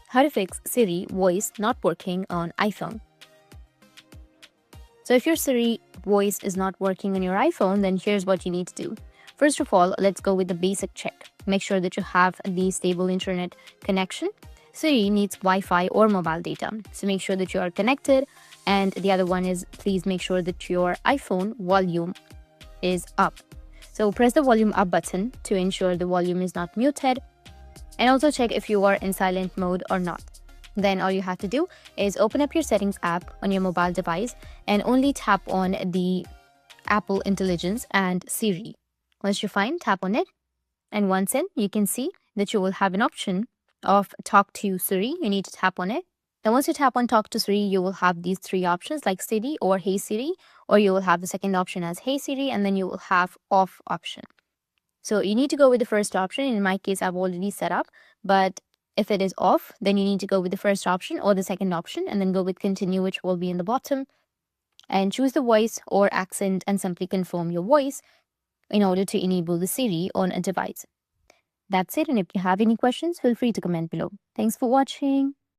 How to fix Siri voice not working on iPhone. So if your Siri voice is not working on your iPhone, then here's what you need to do. First of all, let's go with the basic check. Make sure that you have the stable internet connection. Siri needs Wi-Fi or mobile data. So make sure that you are connected. And the other one is, please make sure that your iPhone volume is up. So press the volume up button to ensure the volume is not muted. And also check if you are in silent mode or not. Then all you have to do is open up your settings app on your mobile device and only tap on the Apple Intelligence and Siri. Once you're fine, tap on it. And once in, you can see that you will have an option of Talk to Siri. You need to tap on it. Then once you tap on Talk to Siri, you will have these three options like Siri or Hey Siri, or you will have the second option as Hey Siri, and then you will have Off option. So you need to go with the first option. In my case, I've already set up, but if it is off, then you need to go with the first option or the second option and then go with continue, which will be in the bottom, and choose the voice or accent and simply confirm your voice in order to enable the Siri on a device. That's it. And if you have any questions, feel free to comment below. Thanks for watching.